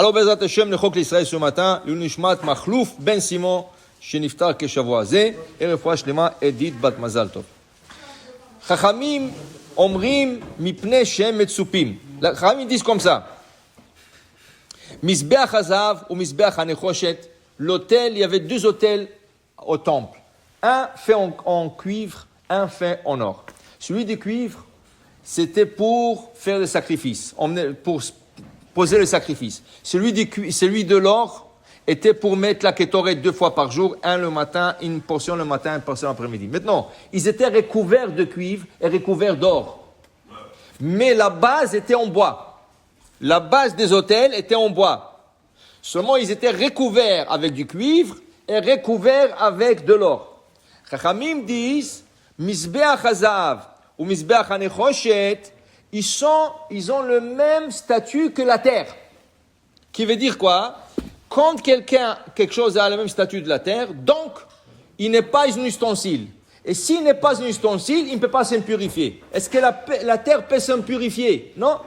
Alors, Bezrat Hashem, le Chok l'Israël ce matin, l'Unishmat Machlouf Ben Simon, Sheniftar Keshavua Zeh, et Refoua Shlema Edith Bat Mazal Tov. Chachamim Omrim Mipnei Shem Metsupim. Les Chachamim disent comme ça. Mizbeach Hazav ou Mizbeach Hanechoshet. L'autel, il y avait deux autels au temple. Un fait en cuivre, un fait en or. Celui de cuivre, c'était pour faire le sacrifice, pour poser le sacrifice. Celui de l'or était pour mettre la kétorée 2 fois par jour, un le matin, une portion le matin, une portion l'après-midi. Maintenant, ils étaient recouverts de cuivre et recouverts d'or. Mais la base était en bois. La base des autels était en bois. Seulement, ils étaient recouverts avec du cuivre et recouverts avec de l'or. Chachamim disent, Mizbeach Hazav ou Mizbeach Hanechoshet, ils ont le même statut que la terre. Qui veut dire quoi? Quand quelque chose a le même statut de la terre, donc, il n'est pas un ustensile. Et s'il n'est pas un ustensile, il ne peut pas s'impurifier. Est-ce que la terre peut s'impurifier? Non.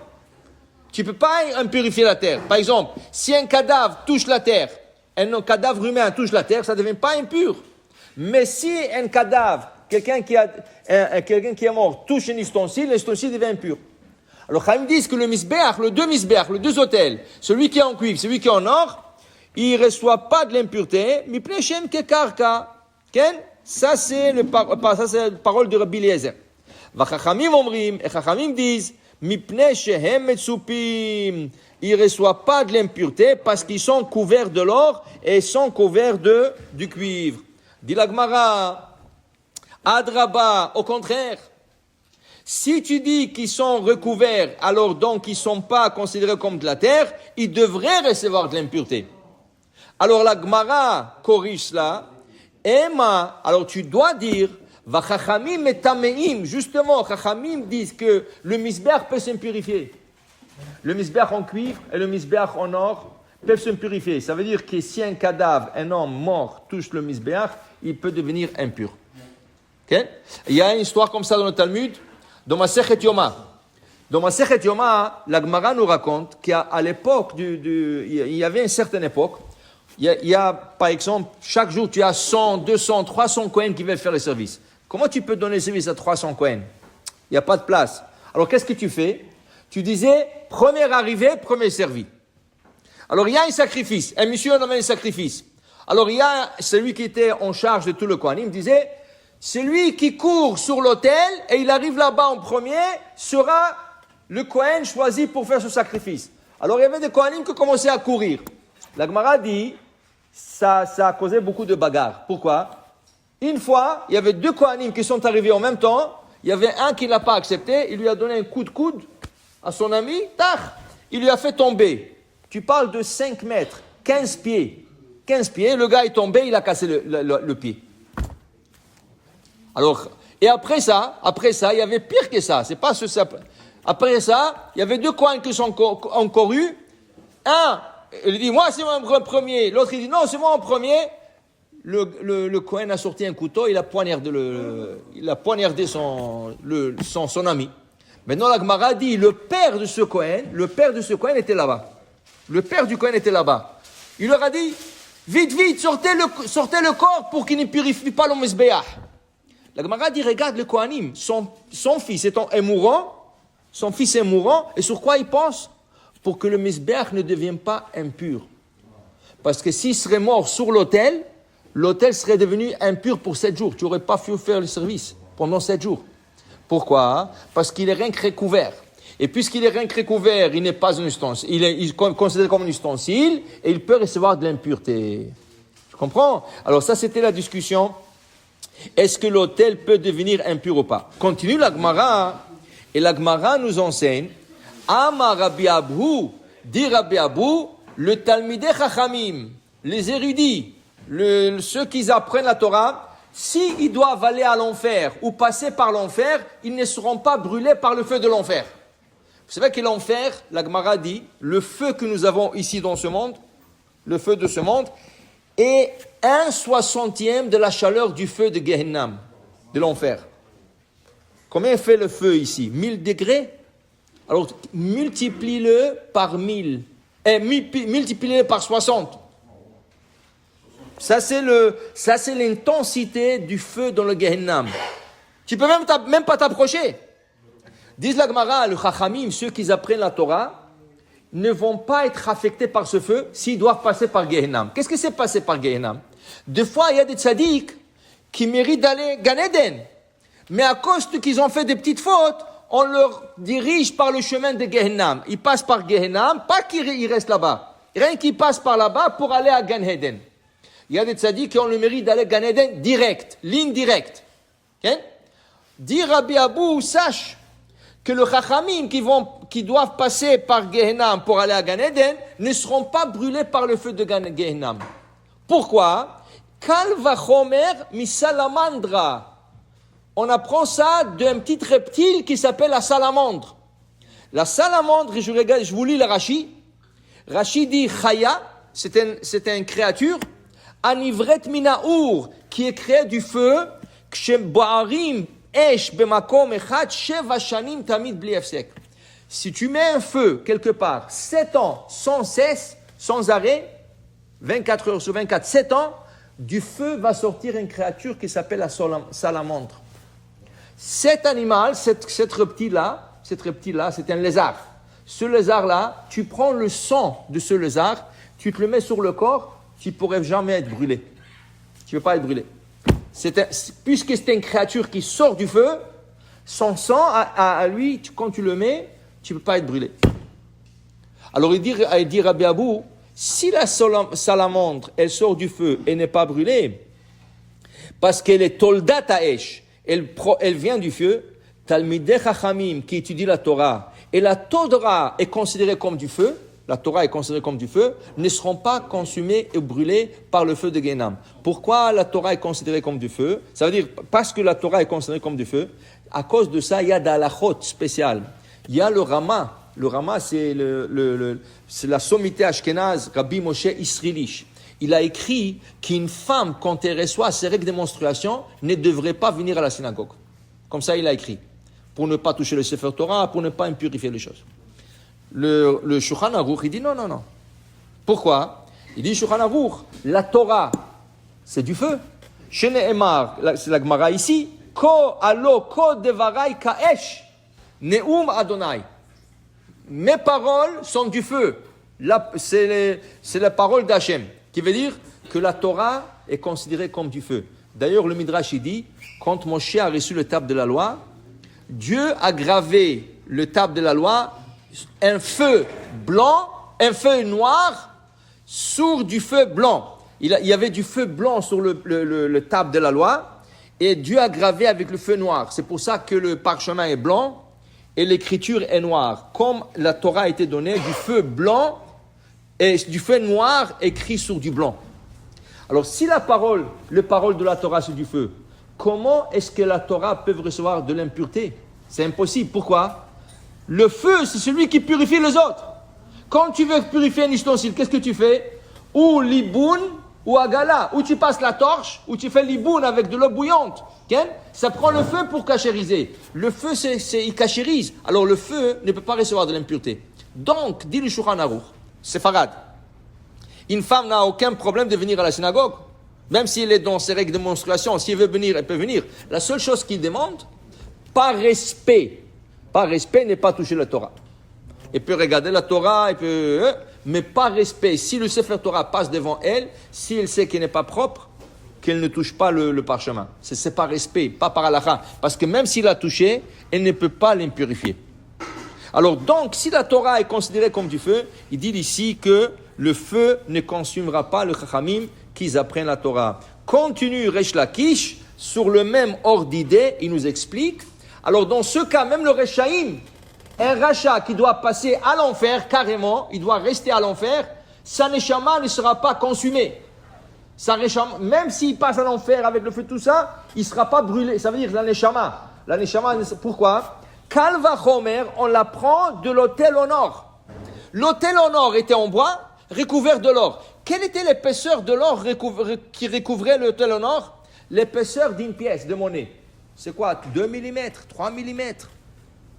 Tu ne peux pas impurifier la terre. Par exemple, si un cadavre touche la terre, un cadavre humain touche la terre, ça ne devient pas impur. Mais si un cadavre, quelqu'un qui est mort, touche un ustensile, l'ustensile devient impur. Alors, ils disent que le misbeach, les deux autels, celui qui est en cuivre, celui qui est en or, il ne reçoit pas de l'impureté, mais plechem kekarka. Ça, c'est la parole de Rabbi Eliezer. Vachachamim omrim, et chachamim disent, mipnei shehem metsupim. Ils ne reçoivent pas de l'impureté parce qu'ils sont couverts de l'or et sont couverts du cuivre. Dit la Gemara, Adraba, au contraire, si tu dis qu'ils sont recouverts, alors donc ils ne sont pas considérés comme de la terre, ils devraient recevoir de l'impureté. Alors la Gemara corrige cela, Emma, alors tu dois dire, Vachachamim et Tameim, justement, Chachamim disent que le misbeach peut s'impurifier. Le misbeach en cuivre et le misbeach en or peuvent se purifier. Ça veut dire que si un cadavre, un homme mort, touche le misbeach, il peut devenir impur. Okay? Il y a une histoire comme ça dans le Talmud, dans Masechet Yoma. Dans Masechet Yoma, la Gemara nous raconte qu'à l'époque, il y avait une certaine époque, il y a, par exemple, chaque jour, tu as 100, 200, 300 Kohen qui veulent faire le service. Comment tu peux donner le service à 300 Kohen? Il n'y a pas de place. Alors, qu'est-ce que tu fais? Tu disais, premier arrivé, premier servi. Alors, il y a un sacrifice. Un monsieur a nommé un sacrifice. Alors, il y a celui qui était en charge de tout le Kohanim, disait, celui qui court sur l'autel et il arrive là-bas en premier sera le Kohen choisi pour faire ce sacrifice. Alors, il y avait des Kohanim qui commençaient à courir. La Gemara dit, ça a causé beaucoup de bagarres. Pourquoi? Une fois, il y avait 2 Kohanim qui sont arrivés en même temps. Il y avait un qui ne l'a pas accepté. Il lui a donné un coup de coude à son ami. Tach, il lui a fait tomber. Tu parles de 5 mètres, 15 pieds. 15 pieds, le gars est tombé, il a cassé le pied. Alors, et après ça, il y avait pire que ça. C'est pas ce simple. Après ça, il y avait 2 Kohanim qui sont encore eu. Un, il dit, moi c'est moi en premier. L'autre, il dit, non, c'est moi en premier. Le Kohen a sorti un couteau, il a poignardé son ami. Maintenant, la Gemara dit, le père de ce Kohen était là-bas. Le père du Kohen était là-bas. Il leur a dit, vite, sortez le corps pour qu'il ne purifie pas le Mizbeach. La Gemara dit, regarde le Kohanim, son fils est mourant, son fils est mourant, et sur quoi il pense? Pour que le Mizbeach ne devienne pas impur. Parce que s'il serait mort sur l'autel serait devenu impur pour 7 jours. Tu n'aurais pas pu faire le service pendant 7 jours. Pourquoi? Parce qu'il est rien que recouvert. Et puisqu'il est rien que recouvert, il n'est pas un ustensile. Il est considéré comme un ustensile et il peut recevoir de l'impureté. Tu comprends? Alors ça, c'était la discussion. Est-ce que l'autel peut devenir impur ou pas? Continue la Gemara. Et la Gemara nous enseigne, Amar Rabbi Abou, dit Rabbi Abou, le Talmidei Chachamim, les érudits, ceux qui apprennent la Torah, s'ils doivent aller à l'enfer ou passer par l'enfer, ils ne seront pas brûlés par le feu de l'enfer. Vous savez que l'enfer, la Gemara dit, le feu que nous avons ici dans ce monde, le feu de ce monde, est 1/60 de la chaleur du feu de Gehenna, de l'enfer. Combien fait le feu ici? 1000 degrés? Alors, multiplie-le par 1000. et multiplié par 60. Ça, c'est l'intensité du feu dans le Gehenna. Tu peux même pas t'approcher. Disent la Gemara, le Chachamim, ceux qui apprennent la Torah, ne vont pas être affectés par ce feu s'ils doivent passer par Gehenna. Qu'est-ce que c'est passer par Gehenna? Des fois, il y a des tzaddiks qui méritent d'aller Gan Eden. Mais à cause qu'ils ont fait des petites fautes, on leur dirige par le chemin de Gehenna. Ils passent par Gehenna, pas qu'ils restent là-bas. Rien qu'ils passent par là-bas pour aller à Gan Eden. Il y a des tzaddiks qui ont le mérite d'aller Gan Eden direct, ligne directe. Okay? Dit Rabbi Abou, sache que le Chachamim qui doivent passer par Gehenna pour aller à Gan Eden ne seront pas brûlés par le feu de Gehenna. Pourquoi? Kal vachomer misalamandra. On apprend ça d'un petit reptile qui s'appelle la salamandre. La salamandre, je vous lis le Rashi. Rashi dit Chaya, c'est une créature, Anivret minaour, qui est créée du feu, Kshemboarim esh bemakom echad sheva shanim tamid bli efsek. Si tu mets un feu quelque part, 7 ans, sans cesse, sans arrêt, 24 heures sur 24, 7 ans, du feu va sortir une créature qui s'appelle la salamandre. Cet animal, cette reptile-là, c'est un lézard. Ce lézard-là, tu prends le sang de ce lézard, tu te le mets sur le corps, tu ne pourrais jamais être brûlé. Tu ne peux pas être brûlé. Puisque c'est une créature qui sort du feu, son sang, à lui, quand tu le mets, tu ne peux pas être brûlé. Alors il dit Rabbi Abou, si la salamandre, elle sort du feu et n'est pas brûlée, parce qu'elle est toldat ha'esh, elle vient du feu, Talmidei Chachamim qui étudie la Torah, et la Torah est considérée comme du feu, ne seront pas consumés et brûlés par le feu de Gehenna. Pourquoi la Torah est considérée comme du feu? Ça veut dire, parce que la Torah est considérée comme du feu, à cause de ça, il y a des halachot spéciales. Il y a le Rama. Le Rama, c'est la sommité ashkénaze, Rabbi Moshe Israelish. Il a écrit qu'une femme, quand elle reçoit ses règles de menstruation, ne devrait pas venir à la synagogue. Comme ça, il a écrit. Pour ne pas toucher le Sefer Torah, pour ne pas impurifier les choses. Le Shulchan Aruch, il dit non. Pourquoi? Il dit Shulchan Aruch, la Torah, c'est du feu. Shene Emar, c'est la Gemara ici. Ko alo ko devarai kaesh, neum Adonai. Mes paroles sont du feu. C'est la parole d'Hachem, qui veut dire que la Torah est considérée comme du feu. D'ailleurs, le Midrash, il dit, quand Moshe a reçu le table de la loi, Dieu a gravé le table de la loi, un feu blanc, un feu noir, sur du feu blanc. Il y avait du feu blanc sur le table de la loi, et Dieu a gravé avec le feu noir. C'est pour ça que le parchemin est blanc, et l'écriture est noire. Comme la Torah a été donnée, du feu blanc, et du feu noir écrit sur du blanc. Alors, si le parole de la Torah, c'est du feu, comment est-ce que la Torah peut recevoir de l'impureté? C'est impossible. Pourquoi? Le feu, c'est celui qui purifie les autres. Quand tu veux purifier un ustensile, qu'est-ce que tu fais? Ou liboun, ou agala. Ou tu passes la torche, ou tu fais liboun avec de l'eau bouillante. Okay? Ça prend le feu pour cachériser. Le feu, il cachérise. Alors, le feu ne peut pas recevoir de l'impureté. Donc, dit le Shulchan Aruch, Séfarad, une femme n'a aucun problème de venir à la synagogue. Même si elle est dans ses règles de menstruation, si elle veut venir, elle peut venir. La seule chose qu'il demande, par respect, n'est pas toucher la Torah. Elle peut regarder la Torah, mais par respect. Si le Sefer Torah passe devant elle, si elle sait qu'elle n'est pas propre, qu'elle ne touche pas le parchemin. C'est par respect, pas par halakha. Parce que même s'il l'a touché, elle ne peut pas l'impurifier. Alors donc, si la Torah est considérée comme du feu, il dit ici que le feu ne consumera pas le chachamim qu'ils apprennent la Torah. Continue Resh Lakish, sur le même ordre d'idée, il nous explique. Alors dans ce cas, même le Reshaïm, un rachat qui doit passer à l'enfer, carrément, il doit rester à l'enfer, sa neshama ne sera pas consumée. Même s'il passe à l'enfer avec le feu, tout ça, il ne sera pas brûlé. Ça veut dire la neshama. La neshama, pourquoi? Kalva Chomer, on la prend de l'autel en or. L'autel en or était en bois, recouvert de l'or. Quelle était l'épaisseur de l'or qui recouvrait l'autel en or? L'épaisseur d'une pièce de monnaie. C'est quoi? 2 mm, 3 mm.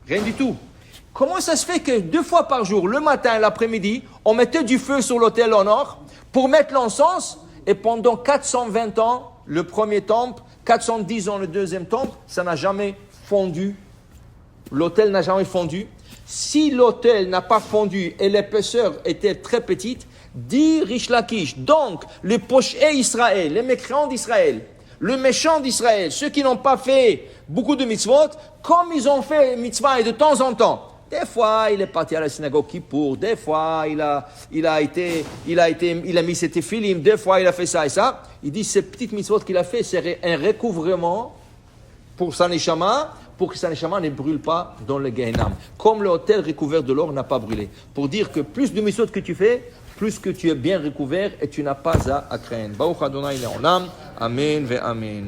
Rien du tout. Comment ça se fait que 2 fois par jour, le matin et l'après-midi, on mettait du feu sur l'autel en or pour mettre l'encens et pendant 420 ans, le premier temple, 410 ans le deuxième temple, ça n'a jamais fondu. L'autel n'a jamais fondu. Si l'autel n'a pas fondu et l'épaisseur était très petite, dit Rish Lakish, donc les pochés Israël, les mécréants d'Israël, le méchant d'Israël, ceux qui n'ont pas fait beaucoup de mitzvot, comme ils ont fait mitzvah et de temps en temps, des fois il est parti à la synagogue Kippour, des fois il a mis ses téphilim, des fois il a fait ça et ça, il dit ces petites mitzvot qu'il a fait, c'est un recouvrement pour sa neshama, pour que sa neshama ne brûle pas dans le Gehenam. Comme l'autel recouvert de l'or n'a pas brûlé. Pour dire que plus de mitzvot que tu fais, plus que tu es bien recouvert et tu n'as pas à craindre. Baruch Adonai Le'olam. Amen ve Amen.